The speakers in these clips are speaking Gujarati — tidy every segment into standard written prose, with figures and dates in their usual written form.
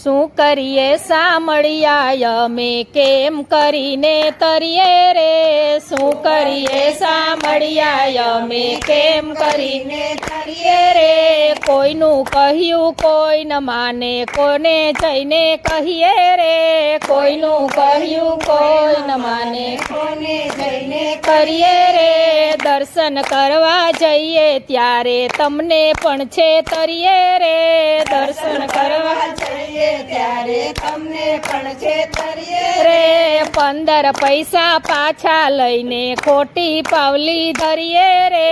શું કરીએ સામળિયા અમે કેમ કરીને તરીએ રે શું કરીએ સામળિયા અમે કેમ કરીને તરીએ રે કોઈનું કહ્યું કોઈ ન માને કોને જઈને કહીએ રે કોઈનું કહ્યું કોઈ ન માને કોને જઈને કરીએ રે દર્શન કરવા જઈએ ત્યારે તમને પણ છે તરીએ રે દર્શન કરવા જઈએ ત્યારે તમને પણ છે તરીએ રે 15 પૈસા પાછા લઈને ખોટી પાવલી ધરીએ રે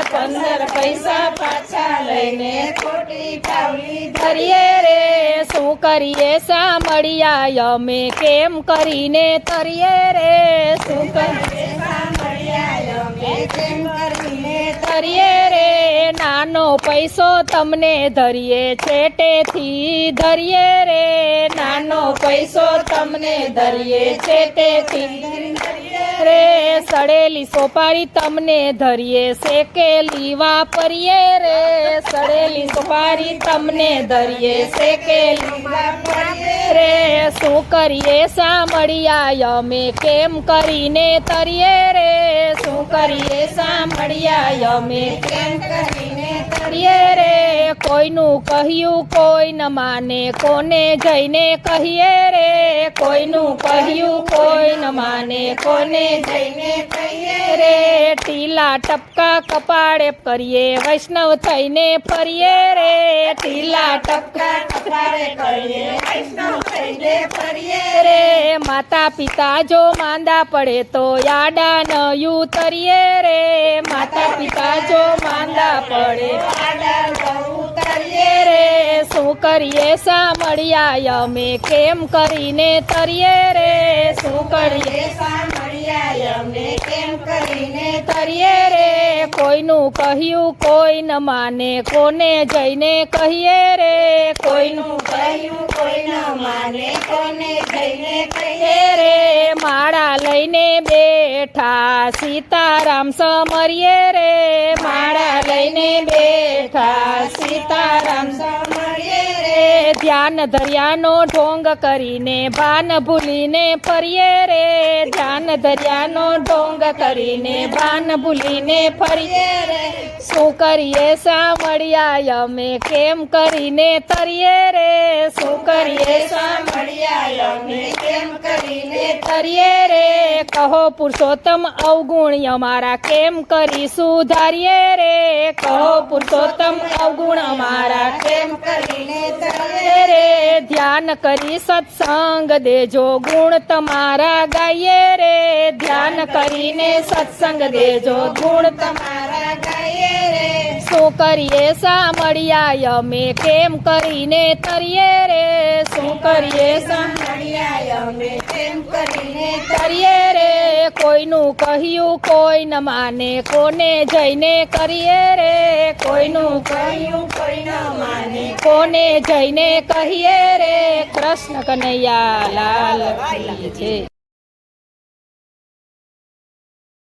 15 પૈસા પાછા લઈને ખોટી પાવલી ધરીએ રે શું કરીએ સામળિયા અમે કેમ કરીને તરીએ રે શું કરીએ સામળિયા અમે કેમ કરીને તરીએ રે નાનો પૈસો તમને ધરીએ છેટેથી ધરીએ રે નાનો પૈસો તમને ધરીએ છેટેથી રે સડેલી સોપારી તમને ધરીએ શેકેલી વાપરીએ રે સડેલી સોપારી તમને ધરીએ શેકેલી વાપરીએ રે શું કરીએ સામળિયા અમે કેમ કરીને તરીએ રે શું કરીએ સામળિયા અમે કેમ કરીને તરીએ રે કોઈનું કહ્યું કોઈ ન માને કોને જઈને કહીએ રે કોઈનું કહ્યું કોઈ ન માને કોને જઈને કહીએ રે ટીલા ટપકા કપાળે કરીએ વૈષ્ણવ થઈને ફરીએ રે ટીલા ટપકા કપાળે કરીએ વૈષ્ણવ થઈને ફરીએ રે માતા પિતા જો માંદા પડે તો યાડા ન ઉતરીએ રે માતા પિતા જો માંદા પડે યાડા ન ઉતરીએ રે શું કરીએ સામળિયા અમે કેમ કરીને તરીએ રે શું કરીએ સામળિયા અમે કેમ કરીને તરીએ રે કોઈનું કહ્યું કોઈ ન માને કોને જઈને કહીએ રે કોઈનું કહ્યું કોઈ ન માને કોને જઈને કહીએ રે માળા લઈને બેઠા સીતારામ સમરીએ રે માળા લઈને બેઠા સીતારામ સમરીએ રે ધ્યાન દરિયાનો ઢોંગ કરીને ભાન ભૂલીને ફરીએ રે ધ્યાન દરિયાનો ઢોંગ કરીને ભાન ભૂલીને ફરીએ રે શું કરીએ સામળિયા અમે કેમ કરીને તરીએ રે શું કરીએ સામળિયા અમે કેમ કરીને તરીએ રે કહો પુરુષોત્તમ અવગુણ અમારા કેમ કરી સુધારીએ રે કહો પુરુષોત્તમ અવગુણ અમારા કેમ કરીને તરીએ રે ધ્યાન કરી સત્સંગ દેજો ગુણ તમારા ગાઈએ રે ધ્યાન કરીને સત્સંગ દેજો ગુણ તમારા ગાઈએ રે શું કરીએ સામળિયા અમે કેમ કરીને તરીએ રે શું કરીએ સામળિયા અમે કેમ કરીને તરીએ રે કોઈનું કહ્યું કોઈ ન માને કોને જઈને કરીએ રે કોઈનું કહ્યું કોઈ ન માને કોને જઈને કહીએ રે કૃષ્ણ કનૈયા લાલ કી જય।